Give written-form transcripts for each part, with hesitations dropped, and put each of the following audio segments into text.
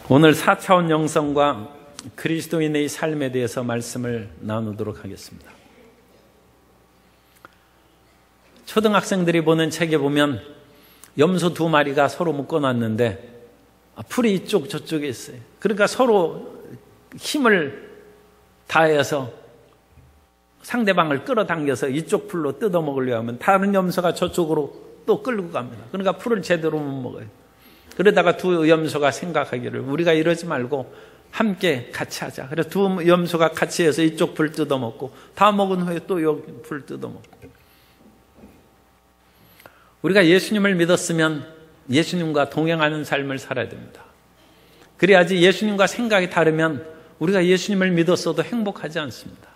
오늘 4차원 영성과 그리스도인의 삶에 대해서 말씀을 나누도록 하겠습니다. 초등학생들이 보는 책에 보면 염소 2마리가 서로 묶어놨는데 풀이 이쪽 저쪽에 있어요. 그러니까 서로 힘을 다해서 상대방을 끌어당겨서 이쪽 풀로 뜯어먹으려고 하면 다른 염소가 저쪽으로 또 끌고 갑니다. 그러니까 풀을 제대로 못 먹어요. 그러다가 두 염소가 생각하기를 우리가 이러지 말고 함께 같이 하자. 그래서 두 염소가 같이 해서 이쪽 풀 뜯어먹고 다 먹은 후에 또 여기 풀 뜯어먹고. 우리가 예수님을 믿었으면 예수님과 동행하는 삶을 살아야 됩니다. 그래야지 예수님과 생각이 다르면 우리가 예수님을 믿었어도 행복하지 않습니다.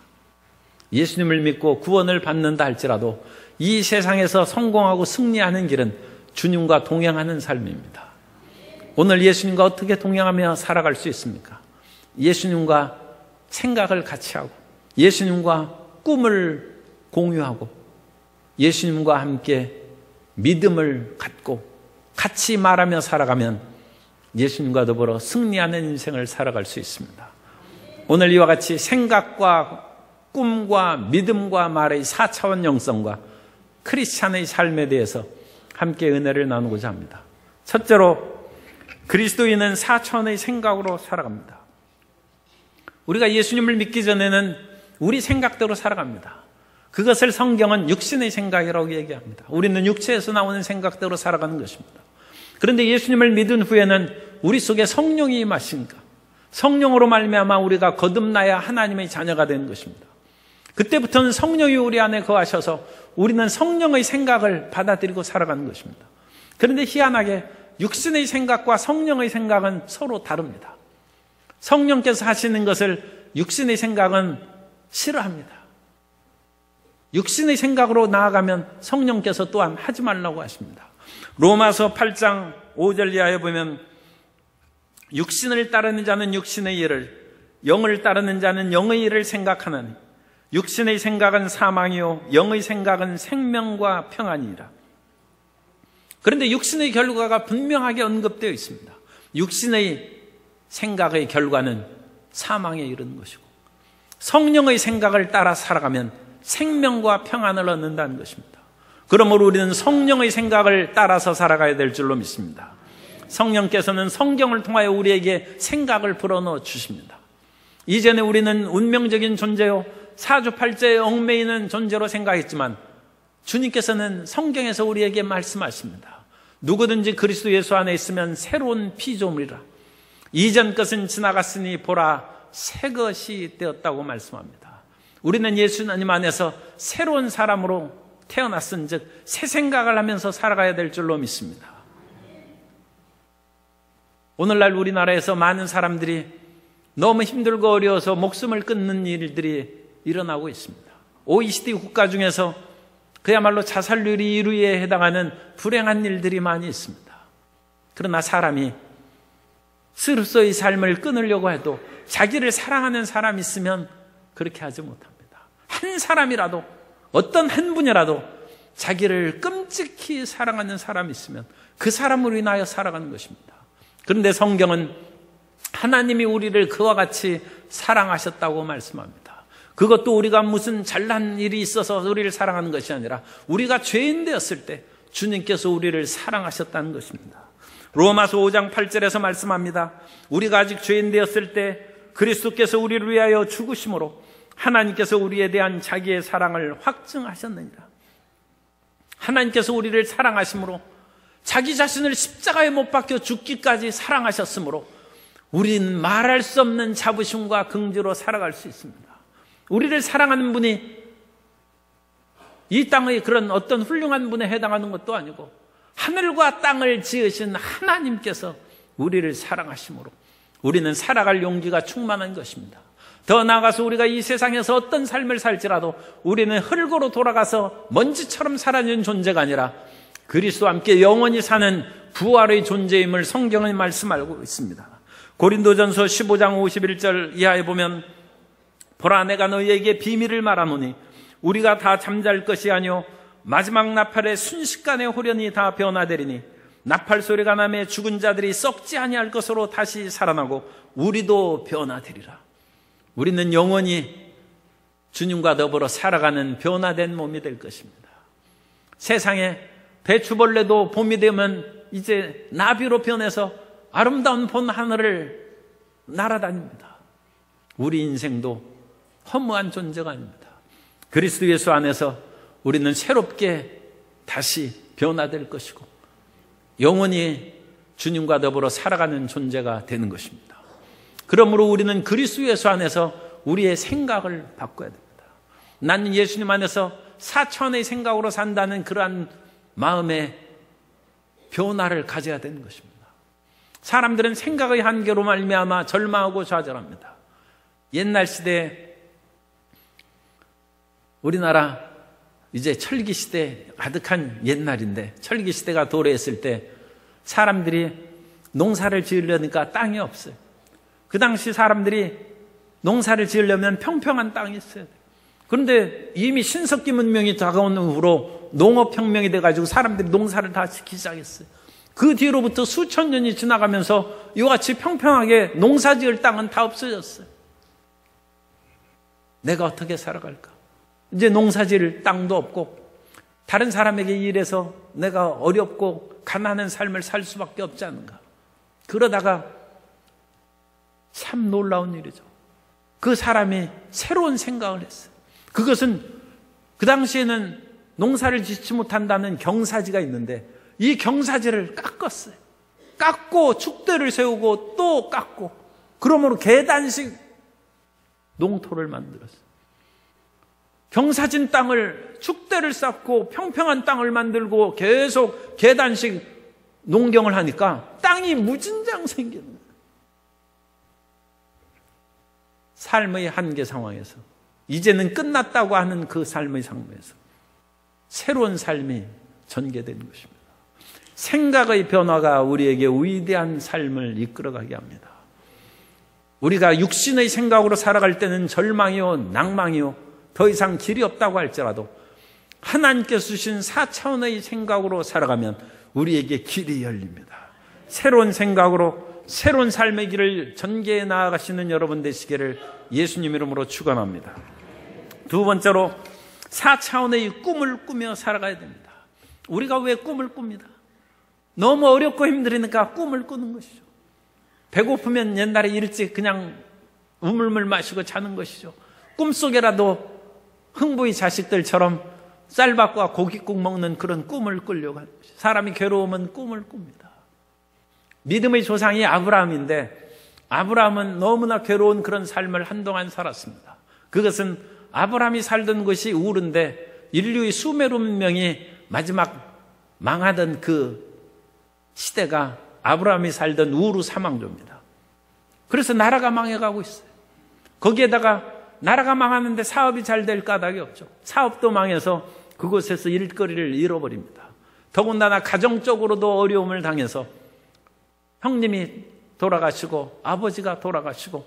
예수님을 믿고 구원을 받는다 할지라도 이 세상에서 성공하고 승리하는 길은 주님과 동행하는 삶입니다. 오늘 예수님과 어떻게 동행하며 살아갈 수 있습니까? 예수님과 생각을 같이 하고 예수님과 꿈을 공유하고 예수님과 함께 믿음을 갖고 같이 말하며 살아가면 예수님과 더불어 승리하는 인생을 살아갈 수 있습니다. 오늘 이와 같이 생각과 꿈과 믿음과 말의 4차원 영성과 크리스찬의 삶에 대해서 함께 은혜를 나누고자 합니다. 첫째로 그리스도인은 4차원의 생각으로 살아갑니다. 우리가 예수님을 믿기 전에는 우리 생각대로 살아갑니다. 그것을 성경은 육신의 생각이라고 얘기합니다. 우리는 육체에서 나오는 생각대로 살아가는 것입니다. 그런데 예수님을 믿은 후에는 우리 속에 성령이 임하시니까 성령으로 말미암아 우리가 거듭나야 하나님의 자녀가 되는 것입니다. 그때부터는 성령이 우리 안에 거하셔서 우리는 성령의 생각을 받아들이고 살아가는 것입니다. 그런데 희한하게 육신의 생각과 성령의 생각은 서로 다릅니다. 성령께서 하시는 것을 육신의 생각은 싫어합니다. 육신의 생각으로 나아가면 성령께서 또한 하지 말라고 하십니다. 로마서 8장 5절 이하에 보면 육신을 따르는 자는 육신의 일을, 영을 따르는 자는 영의 일을 생각하나니 육신의 생각은 사망이요 영의 생각은 생명과 평안이라. 그런데 육신의 결과가 분명하게 언급되어 있습니다. 육신의 생각의 결과는 사망에 이르는 것이고 성령의 생각을 따라 살아가면 생명과 평안을 얻는다는 것입니다. 그러므로 우리는 성령의 생각을 따라서 살아가야 될 줄로 믿습니다. 성령께서는 성경을 통하여 우리에게 생각을 불어넣어 주십니다. 이전에 우리는 운명적인 존재요 사주팔자에 얽매이는 존재로 생각했지만 주님께서는 성경에서 우리에게 말씀하십니다. 누구든지 그리스도 예수 안에 있으면 새로운 피조물이라. 이전 것은 지나갔으니 보라 새 것이 되었다고 말씀합니다. 우리는 예수님 안에서 새로운 사람으로 태어났은즉 새 생각을 하면서 살아가야 될 줄로 믿습니다. 오늘날 우리나라에서 많은 사람들이 너무 힘들고 어려워서 목숨을 끊는 일들이 일어나고 있습니다. OECD 국가 중에서 그야말로 자살률이 1위에 해당하는 불행한 일들이 많이 있습니다. 그러나 사람이 스스로의 삶을 끊으려고 해도 자기를 사랑하는 사람이 있으면 그렇게 하지 못합니다. 한 사람이라도 어떤 한 분이라도 자기를 끔찍히 사랑하는 사람이 있으면 그 사람으로 인하여 살아가는 것입니다. 그런데 성경은 하나님이 우리를 그와 같이 사랑하셨다고 말씀합니다. 그것도 우리가 무슨 잘난 일이 있어서 우리를 사랑하는 것이 아니라 우리가 죄인 되었을 때 주님께서 우리를 사랑하셨다는 것입니다. 로마서 5장 8절에서 말씀합니다. 우리가 아직 죄인 되었을 때 그리스도께서 우리를 위하여 죽으심으로 하나님께서 우리에 대한 자기의 사랑을 확증하셨느니라. 하나님께서 우리를 사랑하심으로 자기 자신을 십자가에 못 박혀 죽기까지 사랑하셨으므로 우리는 말할 수 없는 자부심과 긍지로 살아갈 수 있습니다. 우리를 사랑하는 분이 이 땅의 그런 어떤 훌륭한 분에 해당하는 것도 아니고 하늘과 땅을 지으신 하나님께서 우리를 사랑하심으로 우리는 살아갈 용기가 충만한 것입니다. 더 나아가서 우리가 이 세상에서 어떤 삶을 살지라도 우리는 흙으로 돌아가서 먼지처럼 사라지는 존재가 아니라 그리스도와 함께 영원히 사는 부활의 존재임을 성경은 말씀하고 있습니다. 고린도전서 15장 51절 이하에 보면 보라 내가 너희에게 비밀을 말하노니 우리가 다 잠잘 것이 아니요 마지막 나팔에 순식간에 호련히 다 변화되리니 나팔 소리가 나매 죽은 자들이 썩지 아니할 것으로 다시 살아나고 우리도 변화되리라. 우리는 영원히 주님과 더불어 살아가는 변화된 몸이 될 것입니다. 세상에 배추벌레도 봄이 되면 이제 나비로 변해서 아름다운 본 하늘을 날아다닙니다. 우리 인생도 허무한 존재가 아닙니다. 그리스도 예수 안에서 우리는 새롭게 다시 변화될 것이고 영원히 주님과 더불어 살아가는 존재가 되는 것입니다. 그러므로 우리는 그리스도 예수 안에서 우리의 생각을 바꿔야 됩니다. 나는 예수님 안에서 4차원의 생각으로 산다는 그러한 마음의 변화를 가져야 되는 것입니다. 사람들은 생각의 한계로 말미암아 절망하고 좌절합니다. 옛날 시대에 우리나라 이제 철기 시대 가득한 옛날인데 철기 시대가 도래했을 때 사람들이 농사를 지으려니까 땅이 없어요. 그 당시 사람들이 농사를 지으려면 평평한 땅이 있어야 돼요. 그런데 이미 신석기 문명이 다가온 후로 농업혁명이 돼가지고 사람들이 농사를 다 짓기 시작했어요. 그 뒤로부터 수천 년이 지나가면서 이와 같이 평평하게 농사 지을 땅은 다 없어졌어요. 내가 어떻게 살아갈까? 이제 농사 지을 땅도 없고 다른 사람에게 일해서 내가 어렵고 가난한 삶을 살 수밖에 없지 않은가. 그러다가 참 놀라운 일이죠. 그 사람이 새로운 생각을 했어요. 그것은 그 당시에는 농사를 짓지 못한다는 경사지가 있는데 이 경사지를 깎았어요. 깎고 축대를 세우고 또 깎고 그러므로 계단식 농토를 만들었어요. 경사진 땅을 축대를 쌓고 평평한 땅을 만들고 계속 계단식 농경을 하니까 땅이 무진장 생기는 거예요. 삶의 한계 상황에서 이제는 끝났다고 하는 그 삶의 상황에서 새로운 삶이 전개되는 것입니다. 생각의 변화가 우리에게 위대한 삶을 이끌어가게 합니다. 우리가 육신의 생각으로 살아갈 때는 절망이요 낭망이요 더 이상 길이 없다고 할지라도 하나님께서 주신 4차원의 생각으로 살아가면 우리에게 길이 열립니다. 새로운 생각으로 새로운 삶의 길을 전개해 나아가시는 여러분 되시기를 예수님 이름으로 축원합니다. 두 번째로 4차원의 꿈을 꾸며 살아가야 됩니다. 우리가 왜 꿈을 꿉니다? 너무 어렵고 힘들으니까 꿈을 꾸는 것이죠. 배고프면 옛날에 일찍 그냥 우물물 마시고 자는 것이죠. 꿈속에라도 흥부의 자식들처럼 쌀밥과 고깃국 먹는 그런 꿈을 꾸려고 하는 것이죠. 사람이 괴로우면 꿈을 꿉니다. 믿음의 조상이 아브라함인데 아브라함은 너무나 괴로운 그런 삶을 한동안 살았습니다. 그것은 아브라함이 살던 곳이 우르인데 인류의 수메르 문명이 마지막 망하던 그 시대가 아브라함이 살던 우르 사망조입니다. 그래서 나라가 망해가고 있어요. 거기에다가 나라가 망하는데 사업이 잘 될 까닭이 없죠. 사업도 망해서 그곳에서 일거리를 잃어버립니다. 더군다나 가정적으로도 어려움을 당해서 형님이 돌아가시고 아버지가 돌아가시고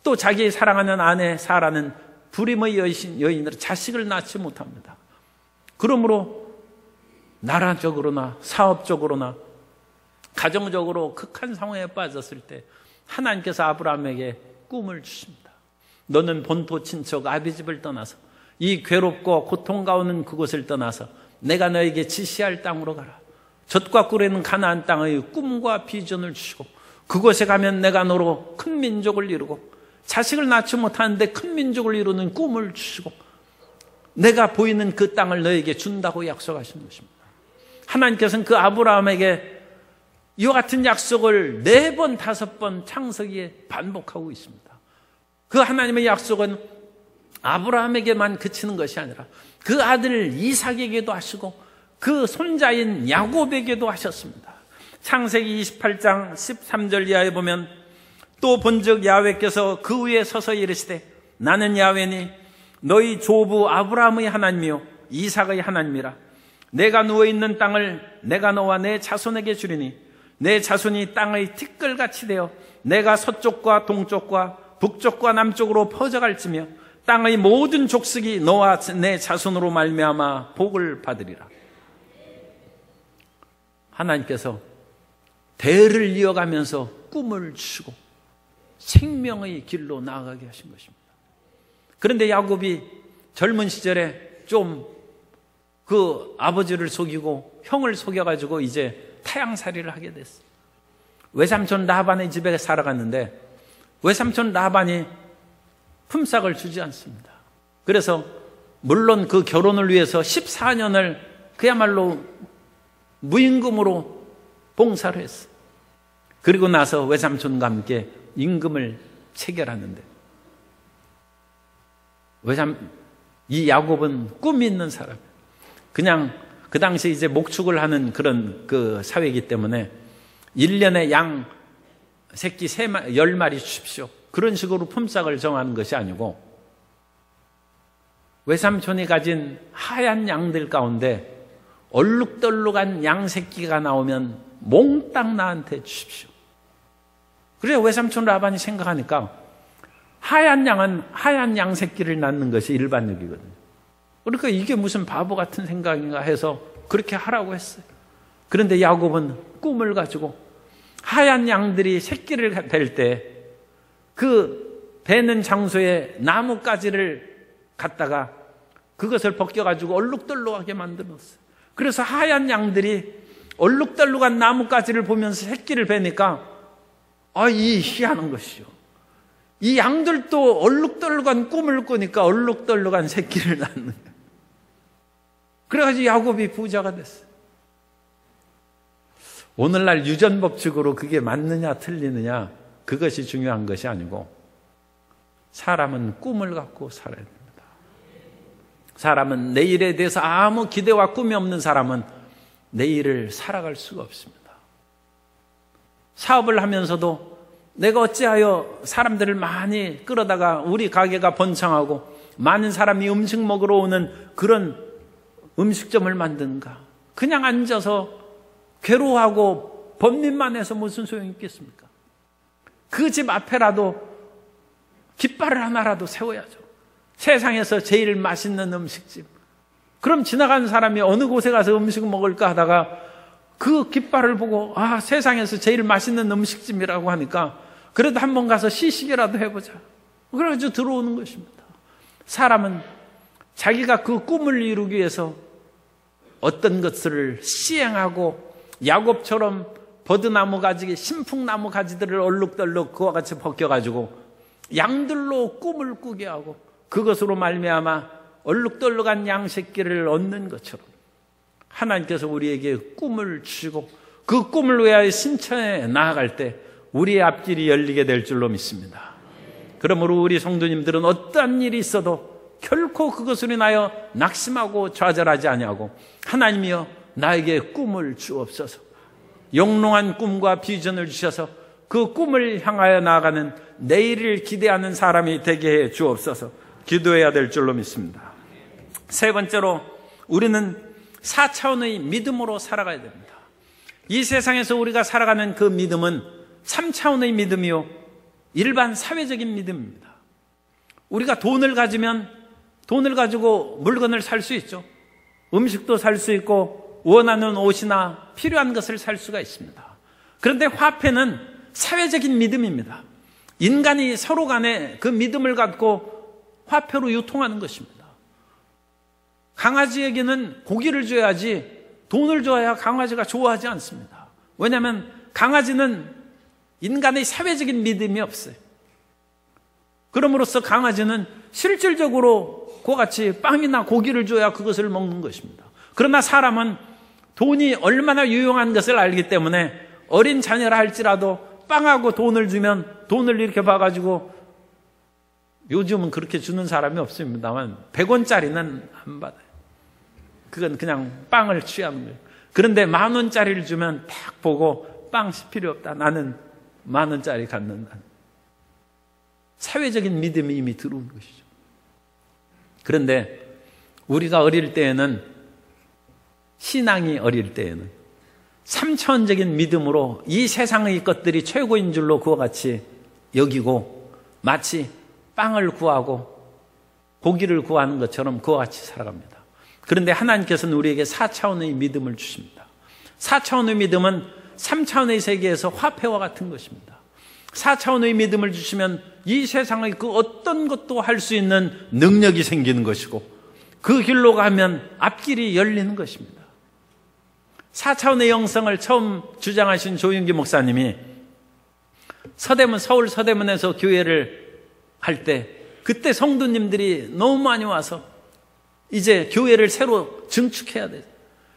또 자기 사랑하는 아내 사라는 불임의 여인으로 자식을 낳지 못합니다. 그러므로 나라적으로나 사업적으로나 가정적으로 극한 상황에 빠졌을 때 하나님께서 아브라함에게 꿈을 주십니다. 너는 본토 친척 아비집을 떠나서 이 괴롭고 고통 가오는 그곳을 떠나서 내가 너에게 지시할 땅으로 가라. 젖과 꿀에는 가나안 땅의 꿈과 비전을 주시고 그곳에 가면 내가 너로 큰 민족을 이루고 자식을 낳지 못하는데 큰 민족을 이루는 꿈을 주시고 내가 보이는 그 땅을 너에게 준다고 약속하신 것입니다. 하나님께서는 그 아브라함에게 이와 같은 약속을 4번, 5번 창세기에 반복하고 있습니다. 그 하나님의 약속은 아브라함에게만 그치는 것이 아니라 그 아들 이삭에게도 하시고 그 손자인 야곱에게도 하셨습니다. 창세기 28장 13절 이하에 보면 또 본즉 야훼께서 그 위에 서서 이르시되 나는 야훼니 너희 조부 아브라함의 하나님이요 이삭의 하나님이라. 내가 누워있는 땅을 내가 너와 내 자손에게 주리니 내 자손이 땅의 티끌같이 되어 내가 서쪽과 동쪽과 북쪽과 남쪽으로 퍼져갈지며 땅의 모든 족속이 너와 내 자손으로 말미암아 복을 받으리라. 하나님께서 대를 이어가면서 꿈을 주시고 생명의 길로 나아가게 하신 것입니다. 그런데 야곱이 젊은 시절에 좀 그 아버지를 속이고 형을 속여가지고 이제 타향살이를 하게 됐어요. 외삼촌 라반의 집에 살아갔는데 외삼촌 라반이 품삯을 주지 않습니다. 그래서 물론 그 결혼을 위해서 14년을 그야말로 무임금으로 봉사를 했어요. 그리고 나서 외삼촌과 함께 임금을 체결하는데 이 야곱은 꿈이 있는 사람, 그냥 그 당시 이제 목축을 하는 그런 그 사회이기 때문에 1년에 양 새끼 10마리 주십시오, 그런 식으로 품삯을 정하는 것이 아니고 외삼촌이 가진 하얀 양들 가운데 얼룩덜룩한 양 새끼가 나오면 몽땅 나한테 주십시오. 그래서 외삼촌 라반이 생각하니까 하얀 양은 하얀 양 새끼를 낳는 것이 일반적이거든요. 그러니까 이게 무슨 바보 같은 생각인가 해서 그렇게 하라고 했어요. 그런데 야곱은 꿈을 가지고 하얀 양들이 새끼를 뵐 때 그 베는 장소에 나뭇가지를 갖다가 그것을 벗겨가지고 얼룩덜룩하게 만들었어요. 그래서 하얀 양들이 얼룩덜룩한 나뭇가지를 보면서 새끼를 베니까 이 희한한 것이죠. 이 양들도 얼룩덜룩한 꿈을 꾸니까 얼룩덜룩한 새끼를 낳는 거예요. 그래가지고 야곱이 부자가 됐어요. 오늘날 유전법칙으로 그게 맞느냐 틀리느냐 그것이 중요한 것이 아니고 사람은 꿈을 갖고 살아야 됩니다. 사람은 내일에 대해서 아무 기대와 꿈이 없는 사람은 내일을 살아갈 수가 없습니다. 사업을 하면서도 내가 어찌하여 사람들을 많이 끌어다가 우리 가게가 번창하고 많은 사람이 음식 먹으러 오는 그런 음식점을 만드는가? 그냥 앉아서 괴로워하고 번민만 해서 무슨 소용이 있겠습니까? 그 집 앞에라도 깃발을 하나라도 세워야죠. 세상에서 제일 맛있는 음식집. 그럼 지나가는 사람이 어느 곳에 가서 음식을 먹을까 하다가 그 깃발을 보고 세상에서 제일 맛있는 음식집이라고 하니까 그래도 한번 가서 시식이라도 해보자. 그래가지고 들어오는 것입니다. 사람은 자기가 그 꿈을 이루기 위해서 어떤 것을 시행하고 야곱처럼 버드나무 가지, 신풍나무 가지들을 얼룩덜룩 그와 같이 벗겨가지고 양들로 꿈을 꾸게 하고 그것으로 말미암아 얼룩덜룩한 양 새끼를 얻는 것처럼 하나님께서 우리에게 꿈을 주시고 그 꿈을 위하여 신천에 나아갈 때 우리의 앞길이 열리게 될 줄로 믿습니다. 그러므로 우리 성도님들은 어떠한 일이 있어도 결코 그것으로 인하여 낙심하고 좌절하지 아니하고 하나님이여 나에게 꿈을 주옵소서, 영롱한 꿈과 비전을 주셔서 그 꿈을 향하여 나아가는 내일을 기대하는 사람이 되게 해 주옵소서 기도해야 될 줄로 믿습니다. 세 번째로 우리는 4차원의 믿음으로 살아가야 됩니다. 이 세상에서 우리가 살아가는 그 믿음은 3차원의 믿음이요 일반 사회적인 믿음입니다. 우리가 돈을 가지면 돈을 가지고 물건을 살 수 있죠. 음식도 살 수 있고 원하는 옷이나 필요한 것을 살 수가 있습니다. 그런데 화폐는 사회적인 믿음입니다. 인간이 서로 간에 그 믿음을 갖고 화폐로 유통하는 것입니다. 강아지에게는 고기를 줘야지 돈을 줘야 강아지가 좋아하지 않습니다. 왜냐하면 강아지는 인간의 사회적인 믿음이 없어요. 그럼으로써 강아지는 실질적으로 그와 같이 빵이나 고기를 줘야 그것을 먹는 것입니다. 그러나 사람은 돈이 얼마나 유용한 것을 알기 때문에 어린 자녀라 할지라도 빵하고 돈을 주면 돈을 이렇게 봐가지고, 요즘은 그렇게 주는 사람이 없습니다만 100원짜리는 안 받아요. 그건 그냥 빵을 취하는 거예요. 그런데 10,000원짜리를 주면 딱 보고 빵 필요 없다, 나는 10,000원짜리 갖는다. 사회적인 믿음이 이미 들어온 것이죠. 그런데 우리가 어릴 때에는, 신앙이 어릴 때에는 3차원적인 믿음으로 이 세상의 것들이 최고인 줄로 그와 같이 여기고 마치 빵을 구하고 고기를 구하는 것처럼 그와 같이 살아갑니다. 그런데 하나님께서는 우리에게 4차원의 믿음을 주십니다. 4차원의 믿음은 3차원의 세계에서 화폐와 같은 것입니다. 4차원의 믿음을 주시면 이 세상의 그 어떤 것도 할 수 있는 능력이 생기는 것이고, 그 길로 가면 앞길이 열리는 것입니다. 4차원의 영성을 처음 주장하신 조윤기 목사님이 서울 서대문에서 교회를 할 때, 그때 성도님들이 너무 많이 와서 이제 교회를 새로 증축해야 돼,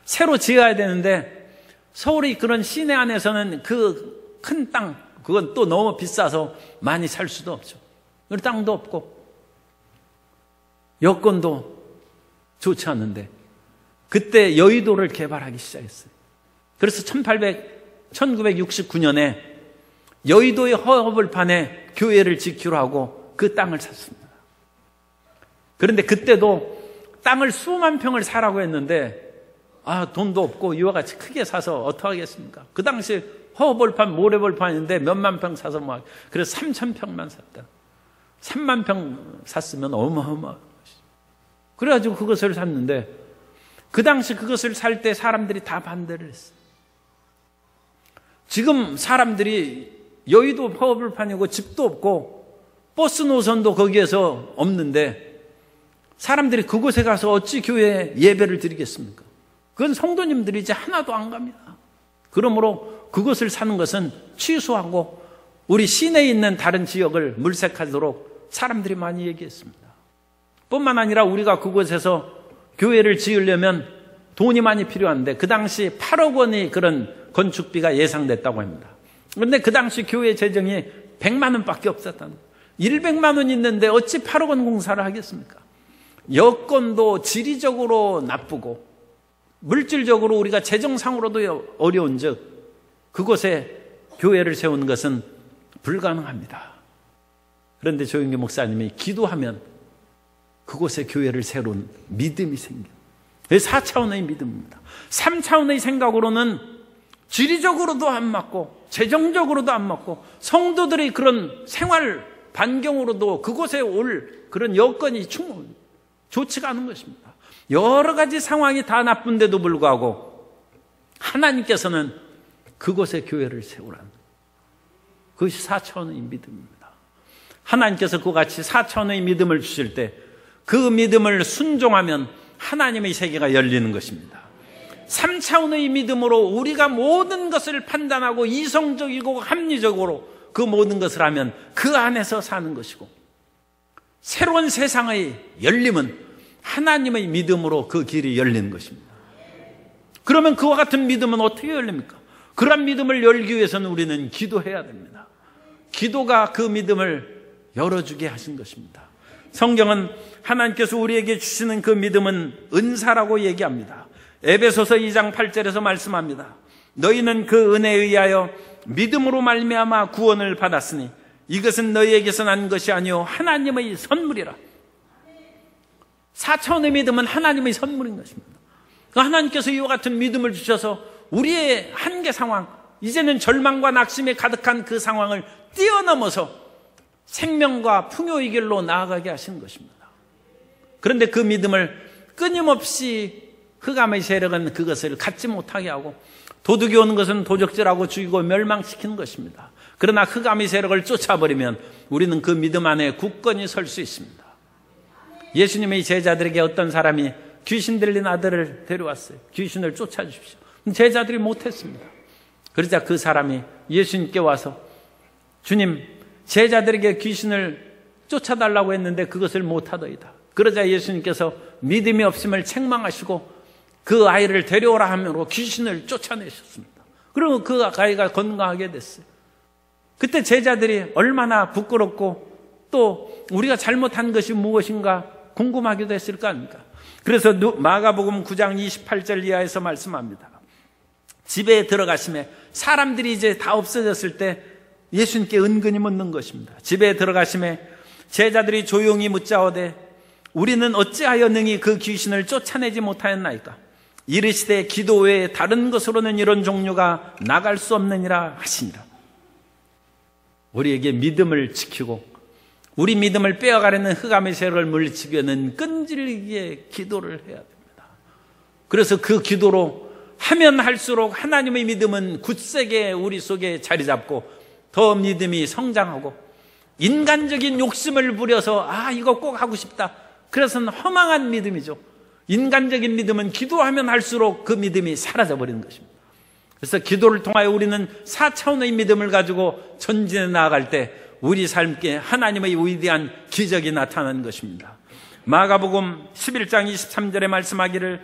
새로 지어야 되는데, 서울의 그런 시내 안에서는 그 큰 땅, 그건 또 너무 비싸서 많이 살 수도 없죠. 땅도 없고 여건도 좋지 않은데, 그때 여의도를 개발하기 시작했어요. 그래서 1969년에 여의도의 허허벌판에 교회를 짓기로 하고 그 땅을 샀습니다. 그런데 그때도 땅을 수만 평을 사라고 했는데, 돈도 없고 이와 같이 크게 사서 어떡하겠습니까? 그 당시 허허벌판, 모래벌판인데 몇만 평 사서 그래서 3,000평만 샀다. 3만 평 샀으면 어마어마한 것이죠. 그래가지고 그것을 샀는데, 그 당시 그것을 살 때 사람들이 다 반대를 했어요. 지금 사람들이 여의도 허허벌판이고 집도 없고 버스 노선도 거기에서 없는데, 사람들이 그곳에 가서 어찌 교회에 예배를 드리겠습니까? 그건 성도님들이 이제 하나도 안 갑니다. 그러므로 그것을 사는 것은 취소하고 우리 시내에 있는 다른 지역을 물색하도록 사람들이 많이 얘기했습니다. 뿐만 아니라 우리가 그곳에서 교회를 지으려면 돈이 많이 필요한데, 그 당시 8억 원이 그런 건축비가 예상됐다고 합니다. 그런데 그 당시 교회 재정이 100만 원밖에 없었다는 거예요. 100만 원 있는데 어찌 8억 원 공사를 하겠습니까? 여건도 지리적으로 나쁘고 물질적으로 우리가 재정상으로도 어려운 즉, 그곳에 교회를 세우는 것은 불가능합니다. 그런데 조윤기 목사님이 기도하면 그곳에 교회를 세우는 믿음이 생겨요. 4차원의 믿음입니다. 3차원의 생각으로는 지리적으로도 안 맞고 재정적으로도 안 맞고 성도들의 그런 생활 반경으로도 그곳에 올 그런 여건이 좋지가 않은 것입니다. 여러 가지 상황이 다 나쁜데도 불구하고 하나님께서는 그곳에 교회를 세우라는, 그것이 4차원의 믿음입니다. 하나님께서 그와 같이 4차원의 믿음을 주실 때 그 믿음을 순종하면 하나님의 세계가 열리는 것입니다. 3차원의 믿음으로 우리가 모든 것을 판단하고 이성적이고 합리적으로 그 모든 것을 하면 그 안에서 사는 것이고, 새로운 세상의 열림은 하나님의 믿음으로 그 길이 열리는 것입니다. 그러면 그와 같은 믿음은 어떻게 열립니까? 그런 믿음을 열기 위해서는 우리는 기도해야 됩니다. 기도가 그 믿음을 열어주게 하신 것입니다. 성경은 하나님께서 우리에게 주시는 그 믿음은 은사라고 얘기합니다. 에베소서 2장 8절에서 말씀합니다. 너희는 그 은혜에 의하여 믿음으로 말미암아 구원을 받았으니 이것은 너희에게서 난 것이 아니요 하나님의 선물이라. 4차원의 믿음은 하나님의 선물인 것입니다. 하나님께서 이와 같은 믿음을 주셔서 우리의 한계 상황, 이제는 절망과 낙심에 가득한 그 상황을 뛰어넘어서 생명과 풍요의 길로 나아가게 하시는 것입니다. 그런데 그 믿음을 끊임없이 흑암의 세력은 그것을 갖지 못하게 하고, 도둑이 오는 것은 도적질하고 죽이고 멸망시키는 것입니다. 그러나 흑암의 세력을 쫓아버리면 우리는 그 믿음 안에 굳건히 설 수 있습니다. 예수님의 제자들에게 어떤 사람이 귀신 들린 아들을 데려왔어요. 귀신을 쫓아주십시오. 제자들이 못했습니다. 그러자 그 사람이 예수님께 와서, 주님, 제자들에게 귀신을 쫓아달라고 했는데 그것을 못하더이다. 그러자 예수님께서 믿음이 없음을 책망하시고 그 아이를 데려오라 하므로 귀신을 쫓아내셨습니다. 그리고 그 아이가 건강하게 됐어요. 그때 제자들이 얼마나 부끄럽고 또 우리가 잘못한 것이 무엇인가 궁금하기도 했을 거 아닙니까? 그래서 마가복음 9장 28절 이하에서 말씀합니다. 집에 들어가심에 사람들이 이제 다 없어졌을 때 예수님께 은근히 묻는 것입니다. 집에 들어가심에 제자들이 조용히 묻자오되 우리는 어찌하여 능히 그 귀신을 쫓아내지 못하였나이까? 이르시되 기도 외에 다른 것으로는 이런 종류가 나갈 수 없느니라 하시니라. 우리에게 믿음을 지키고 우리 믿음을 빼어가려는 흑암의 세력을 물리치기 위해서는 끈질기게 기도를 해야 됩니다. 그래서 그 기도로 하면 할수록 하나님의 믿음은 굳세게 우리 속에 자리 잡고 더 믿음이 성장하고, 인간적인 욕심을 부려서 이거 꼭 하고 싶다, 그래서는 허망한 믿음이죠. 인간적인 믿음은 기도하면 할수록 그 믿음이 사라져버리는 것입니다. 그래서 기도를 통하여 우리는 4차원의 믿음을 가지고 전진해 나아갈 때 우리 삶께 하나님의 위대한 기적이 나타나는 것입니다. 마가복음 11장 23절에 말씀하기를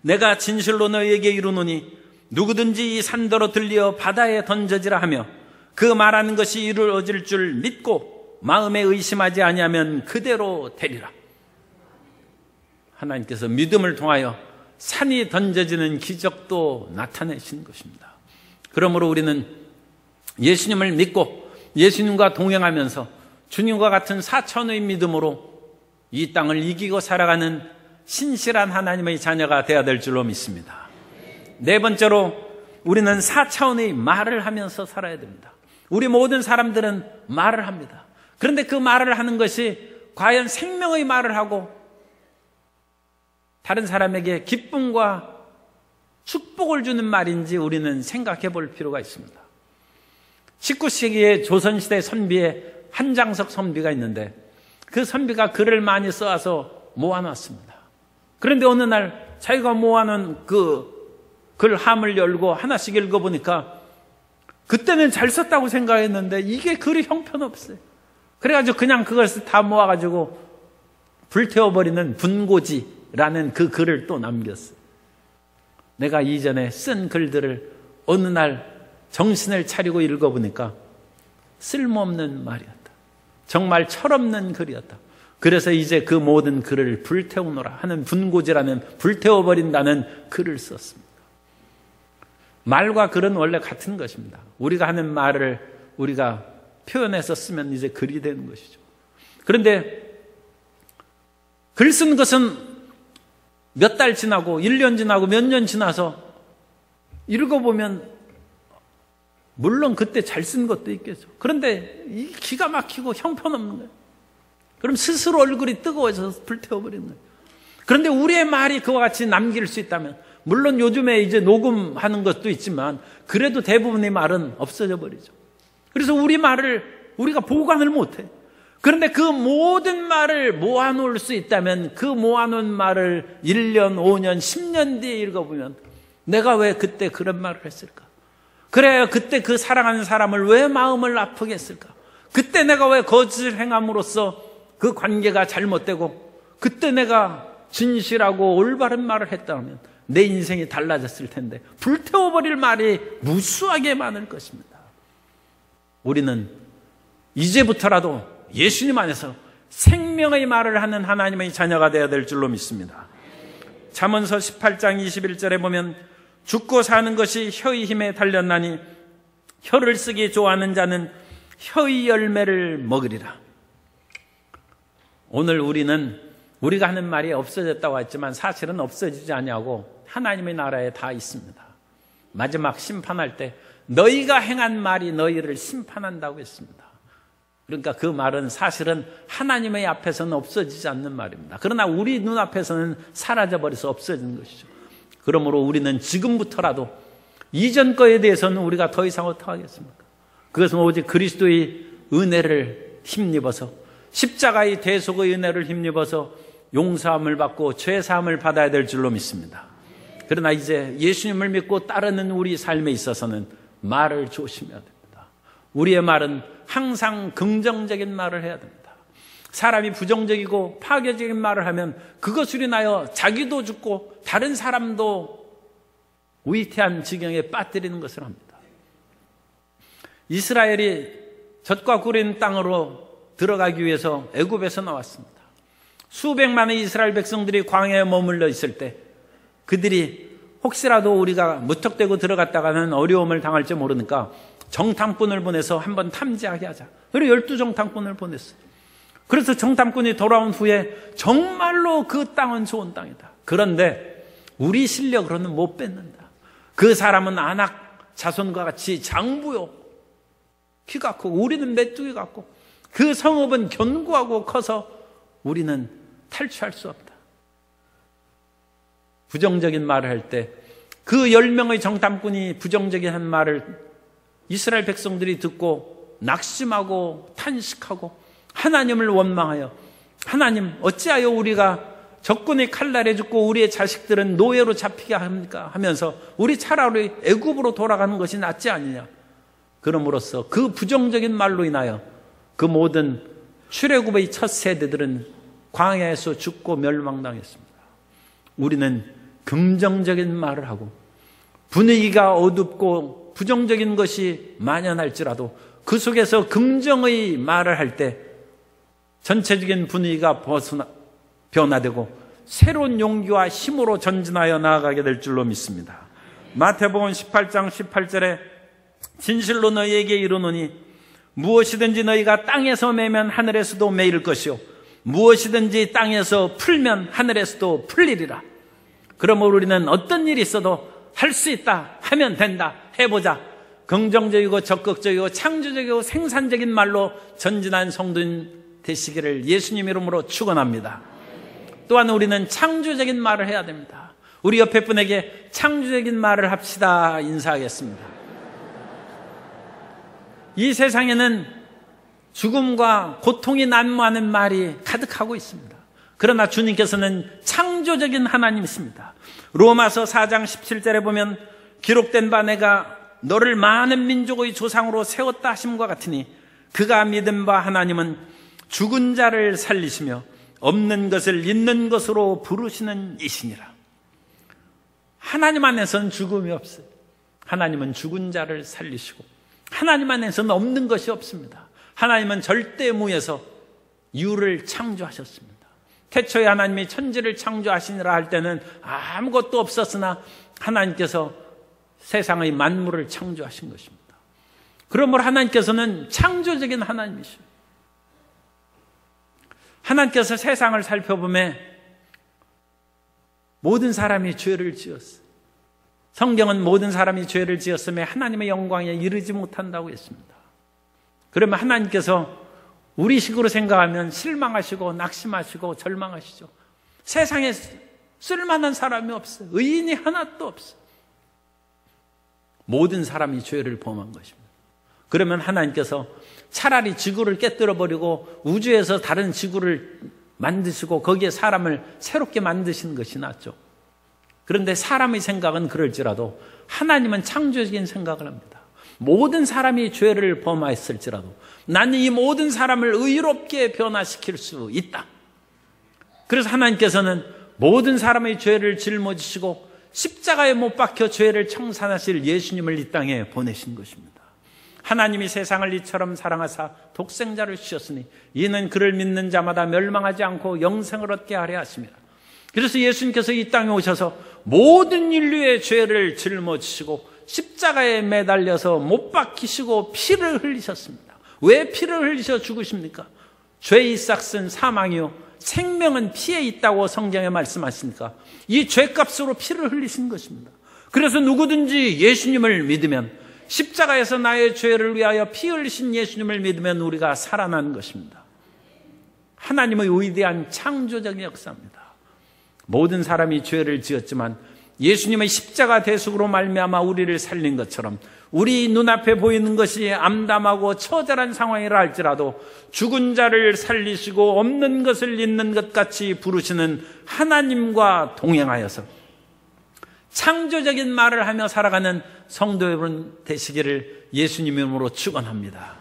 내가 진실로 너희에게 이르노니 누구든지 이 산더러 들려 바다에 던져지라 하며 그 말하는 것이 이루어질 줄 믿고 마음에 의심하지 아니하면 그대로 되리라. 하나님께서 믿음을 통하여 산이 던져지는 기적도 나타내신 것입니다. 그러므로 우리는 예수님을 믿고 예수님과 동행하면서 주님과 같은 4차원의 믿음으로 이 땅을 이기고 살아가는 신실한 하나님의 자녀가 되어야 될 줄로 믿습니다. 네 번째로 우리는 4차원의 말을 하면서 살아야 됩니다. 우리 모든 사람들은 말을 합니다. 그런데 그 말을 하는 것이 과연 생명의 말을 하고 다른 사람에게 기쁨과 축복을 주는 말인지 우리는 생각해 볼 필요가 있습니다. 19세기의 조선시대 선비에 한장석 선비가 있는데 그 선비가 글을 많이 써와서 모아놨습니다. 그런데 어느 날 자기가 모아놓은 그 글 함을 열고 하나씩 읽어보니까 그때는 잘 썼다고 생각했는데 이게 글이 형편없어요. 그래가지고 그냥 그것을 다 모아가지고 불태워버리는 분고지라는 그 글을 또 남겼어요. 내가 이전에 쓴 글들을 어느 날 정신을 차리고 읽어보니까 쓸모없는 말이었다. 정말 철없는 글이었다. 그래서 이제 그 모든 글을 불태우노라 하는 분고지라는 불태워버린다는 글을 썼습니다. 말과 글은 원래 같은 것입니다. 우리가 하는 말을 우리가 표현해서 쓰면 이제 글이 되는 것이죠. 그런데 글 쓴 것은 몇 달 지나고 1년 지나고 몇 년 지나서 읽어보면 물론 그때 잘 쓴 것도 있겠죠. 그런데 이 기가 막히고 형편없는 거예요. 그럼 스스로 얼굴이 뜨거워져서 불태워버리는 거예요. 그런데 우리의 말이 그와 같이 남길 수 있다면, 물론 요즘에 이제 녹음하는 것도 있지만 그래도 대부분의 말은 없어져 버리죠. 그래서 우리 말을 우리가 보관을 못해. 그런데 그 모든 말을 모아놓을 수 있다면 그 모아놓은 말을 1년, 5년, 10년 뒤에 읽어보면 내가 왜 그때 그런 말을 했을까? 그래야 그때 그 사랑하는 사람을 왜 마음을 아프게 했을까? 그때 내가 왜 거짓을 행함으로써 그 관계가 잘못되고 그때 내가 진실하고 올바른 말을 했다면 내 인생이 달라졌을 텐데 불태워버릴 말이 무수하게 많을 것입니다. 우리는 이제부터라도 예수님 안에서 생명의 말을 하는 하나님의 자녀가 되어야 될 줄로 믿습니다. 잠언서 18장 21절에 보면 죽고 사는 것이 혀의 힘에 달렸나니 혀를 쓰기 좋아하는 자는 혀의 열매를 먹으리라. 오늘 우리가 하는 말이 없어졌다고 했지만 사실은 없어지지 않냐고 하나님의 나라에 다 있습니다. 마지막 심판할 때 너희가 행한 말이 너희를 심판한다고 했습니다. 그러니까 그 말은 사실은 하나님의 앞에서는 없어지지 않는 말입니다. 그러나 우리 눈앞에서는 사라져버려서 없어지는 것이죠. 그러므로 우리는 지금부터라도 이전 거에 대해서는 우리가 더 이상 어떻게 하겠습니까? 그것은 오직 그리스도의 은혜를 힘입어서 십자가의 대속의 은혜를 힘입어서 용서함을 받고 죄사함을 받아야 될 줄로 믿습니다. 그러나 이제 예수님을 믿고 따르는 우리 삶에 있어서는 말을 조심해야 됩니다. 우리의 말은 항상 긍정적인 말을 해야 됩니다. 사람이 부정적이고 파괴적인 말을 하면 그것으로 인하여 자기도 죽고 다른 사람도 위태한 지경에 빠뜨리는 것을 합니다. 이스라엘이 젖과 꿀인 땅으로 들어가기 위해서 애굽에서 나왔습니다. 수백만의 이스라엘 백성들이 광야에 머물러 있을 때 그들이 혹시라도 우리가 무턱대고 들어갔다가는 어려움을 당할지 모르니까 정탐꾼을 보내서 한번 탐지하게 하자. 그리고 12정탐꾼을 보냈어요. 그래서 정탐꾼이 돌아온 후에 정말로 그 땅은 좋은 땅이다. 그런데 우리 실력으로는 못 뺏는다. 그 사람은 아낙 자손과 같이 장부요. 키가 크고 우리는 메뚜기 같고 그 성읍은 견고하고 커서 우리는 탈취할 수 없다. 부정적인 말을 할 때 그 10명의 정탐꾼이 부정적인 한 말을 이스라엘 백성들이 듣고 낙심하고 탄식하고 하나님을 원망하여, 하나님 어찌하여 우리가 적군의 칼날에 죽고 우리의 자식들은 노예로 잡히게 합니까? 하면서 우리 차라리 애굽으로 돌아가는 것이 낫지 않느냐. 그럼으로써 그 부정적인 말로 인하여 그 모든 출애굽의 첫 세대들은 광야에서 죽고 멸망당했습니다. 우리는 긍정적인 말을 하고 분위기가 어둡고 부정적인 것이 만연할지라도 그 속에서 긍정의 말을 할 때 전체적인 분위기가 변화되고 새로운 용기와 힘으로 전진하여 나아가게 될 줄로 믿습니다. 마태복음 18장 18절에 진실로 너희에게 이르노니 무엇이든지 너희가 땅에서 매면 하늘에서도 매일 것이요 무엇이든지 땅에서 풀면 하늘에서도 풀리리라. 그러므로 우리는 어떤 일이 있어도 할 수 있다, 하면 된다, 해보자. 긍정적이고 적극적이고 창조적이고 생산적인 말로 전진한 성도인 되시기를 예수님 이름으로 축원합니다. 또한 우리는 창조적인 말을 해야 됩니다. 우리 옆에 분에게 창조적인 말을 합시다 인사하겠습니다. 이 세상에는 죽음과 고통이 난무하는 말이 가득하고 있습니다. 그러나 주님께서는 창조적인 하나님이십니다. 로마서 4장 17절에 보면 기록된 바 내가 너를 많은 민족의 조상으로 세웠다 하심과 같으니 그가 믿은 바 하나님은 죽은 자를 살리시며 없는 것을 있는 것으로 부르시는 이시니라. 하나님 안에서는 죽음이 없어요. 하나님은 죽은 자를 살리시고 하나님 안에서는 없는 것이 없습니다. 하나님은 절대무에서 유를 창조하셨습니다. 태초에 하나님이 천지를 창조하시니라 할 때는 아무것도 없었으나 하나님께서 세상의 만물을 창조하신 것입니다. 그러므로 하나님께서는 창조적인 하나님이십니다. 하나님께서 세상을 살펴보면 모든 사람이 죄를 지었어요. 성경은 모든 사람이 죄를 지었음에 하나님의 영광에 이르지 못한다고 했습니다. 그러면 하나님께서 우리 식으로 생각하면 실망하시고 낙심하시고 절망하시죠. 세상에 쓸만한 사람이 없어요. 의인이 하나도 없어요. 모든 사람이 죄를 범한 것입니다. 그러면 하나님께서 차라리 지구를 깨뜨려버리고 우주에서 다른 지구를 만드시고 거기에 사람을 새롭게 만드시는 것이 낫죠. 그런데 사람의 생각은 그럴지라도 하나님은 창조적인 생각을 합니다. 모든 사람이 죄를 범하였을지라도 나는 이 모든 사람을 의롭게 변화시킬 수 있다. 그래서 하나님께서는 모든 사람의 죄를 짊어지시고 십자가에 못 박혀 죄를 청산하실 예수님을 이 땅에 보내신 것입니다. 하나님이 세상을 이처럼 사랑하사 독생자를 주셨으니 이는 그를 믿는 자마다 멸망하지 않고 영생을 얻게 하려 하심이라. 그래서 예수님께서 이 땅에 오셔서 모든 인류의 죄를 짊어지시고 십자가에 매달려서 못 박히시고 피를 흘리셨습니다. 왜 피를 흘리셔 죽으십니까? 죄의 싹은 사망이요 생명은 피에 있다고 성경에 말씀하시니까 이 죄값으로 피를 흘리신 것입니다. 그래서 누구든지 예수님을 믿으면 십자가에서 나의 죄를 위하여 피 흘리신 예수님을 믿으면 우리가 살아나는 것입니다. 하나님의 위대한 창조적인 역사입니다. 모든 사람이 죄를 지었지만 예수님의 십자가 대속으로 말미암아 우리를 살린 것처럼 우리 눈앞에 보이는 것이 암담하고 처절한 상황이라 할지라도 죽은 자를 살리시고 없는 것을 있는 것 같이 부르시는 하나님과 동행하여서 창조적인 말을 하며 살아가는 성도 여러분 되시기를 예수님 이름으로 축원합니다.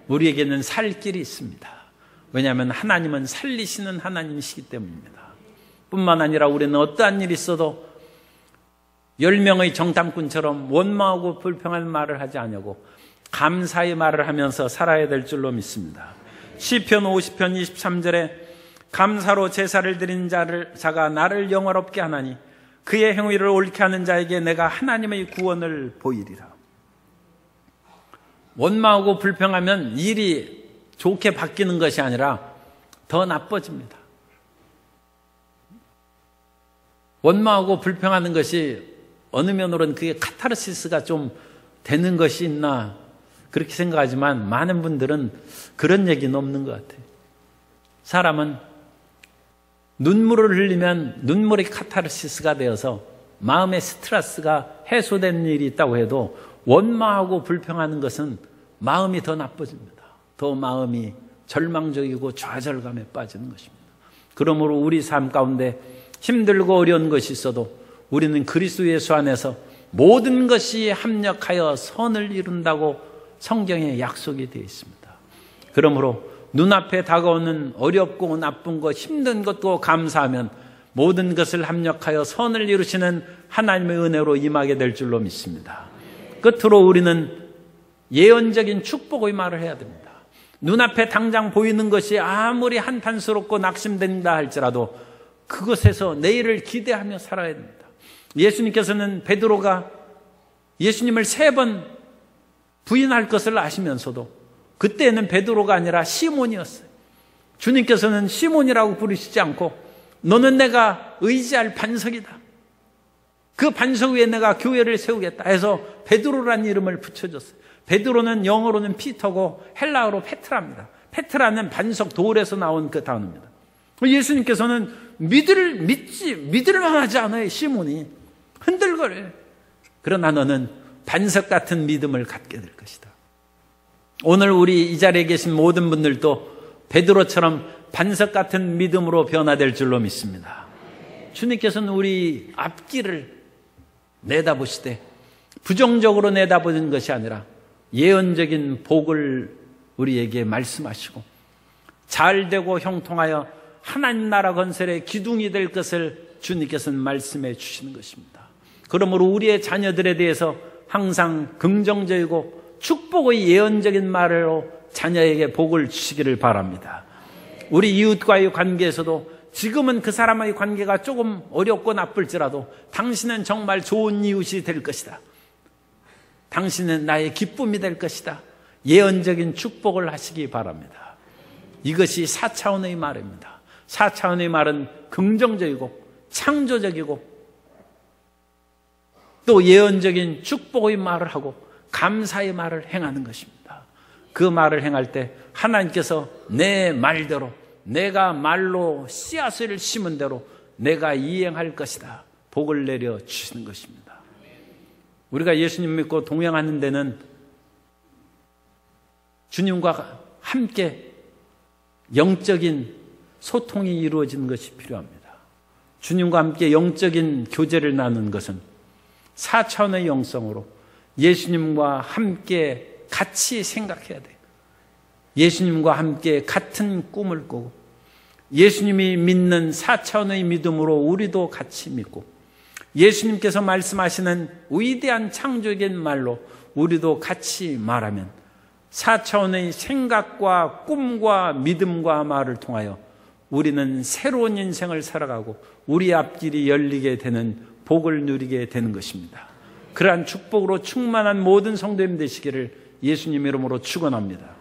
우리에게는 살 길이 있습니다. 왜냐하면 하나님은 살리시는 하나님이시기 때문입니다. 뿐만 아니라 우리는 어떠한 일이 있어도 10명의 정탐꾼처럼 원망하고 불평한 말을 하지 않냐고 감사의 말을 하면서 살아야 될 줄로 믿습니다. 시편 50편 23절에 감사로 제사를 드린 자가 나를 영화롭게 하나니 그의 행위를 옳게 하는 자에게 내가 하나님의 구원을 보이리라. 원망하고 불평하면 일이 좋게 바뀌는 것이 아니라 더 나빠집니다. 원망하고 불평하는 것이 어느 면으로는 그게 카타르시스가 좀 되는 것이 있나 그렇게 생각하지만 많은 분들은 그런 얘기는 없는 것 같아요. 사람은 눈물을 흘리면 눈물이 카타르시스가 되어서 마음의 스트레스가 해소된 일이 있다고 해도 원망하고 불평하는 것은 마음이 더 나빠집니다. 더 마음이 절망적이고 좌절감에 빠지는 것입니다. 그러므로 우리 삶 가운데 힘들고 어려운 것이 있어도 우리는 그리스도 예수 안에서 모든 것이 합력하여 선을 이룬다고 성경에 약속이 되어 있습니다. 그러므로 눈앞에 다가오는 어렵고 나쁜 것, 힘든 것도 감사하면 모든 것을 합력하여 선을 이루시는 하나님의 은혜로 임하게 될 줄로 믿습니다. 끝으로 우리는 예언적인 축복의 말을 해야 됩니다. 눈앞에 당장 보이는 것이 아무리 한탄스럽고 낙심된다 할지라도 그것에서 내일을 기대하며 살아야 됩니다. 예수님께서는 베드로가 예수님을 3번 부인할 것을 아시면서도 그때는 베드로가 아니라 시몬이었어요. 주님께서는 시몬이라고 부르시지 않고 너는 내가 의지할 반석이다. 그 반석 위에 내가 교회를 세우겠다 해서 베드로라는 이름을 붙여줬어요. 베드로는 영어로는 피터고 헬라어로 페트라입니다. 페트라는 반석 돌에서 나온 그 단어입니다. 예수님께서는 믿을 만하지 않아요. 시몬이 흔들거려요. 그러나 너는 반석 같은 믿음을 갖게 될 것이다. 오늘 우리 이 자리에 계신 모든 분들도 베드로처럼 반석 같은 믿음으로 변화될 줄로 믿습니다. 주님께서는 우리 앞길을 내다보시되 부정적으로 내다보는 것이 아니라 예언적인 복을 우리에게 말씀하시고 잘되고 형통하여 하나님 나라 건설의 기둥이 될 것을 주님께서는 말씀해 주시는 것입니다. 그러므로 우리의 자녀들에 대해서 항상 긍정적이고 축복의 예언적인 말로 자녀에게 복을 주시기를 바랍니다. 우리 이웃과의 관계에서도 지금은 그 사람의 관계가 조금 어렵고 나쁠지라도 당신은 정말 좋은 이웃이 될 것이다. 당신은 나의 기쁨이 될 것이다. 예언적인 축복을 하시기 바랍니다. 이것이 4차원의 말입니다. 4차원의 말은 긍정적이고 창조적이고 또 예언적인 축복의 말을 하고 감사의 말을 행하는 것입니다. 그 말을 행할 때 하나님께서 내 말대로 내가 말로 씨앗을 심은 대로 내가 이행할 것이다. 복을 내려 주시는 것입니다. 우리가 예수님 믿고 동행하는 데는 주님과 함께 영적인 소통이 이루어지는 것이 필요합니다. 주님과 함께 영적인 교제를 나누는 것은 4차원의 영성으로 예수님과 함께 같이 생각해야 돼요. 예수님과 함께 같은 꿈을 꾸고 예수님이 믿는 4차원의 믿음으로 우리도 같이 믿고 예수님께서 말씀하시는 위대한 창조적인 말로 우리도 같이 말하면 4차원의 생각과 꿈과 믿음과 말을 통하여 우리는 새로운 인생을 살아가고 우리 앞길이 열리게 되는 복을 누리게 되는 것입니다. 그러한 축복으로 충만한 모든 성도님 되시기를 예수님 이름으로 축원합니다.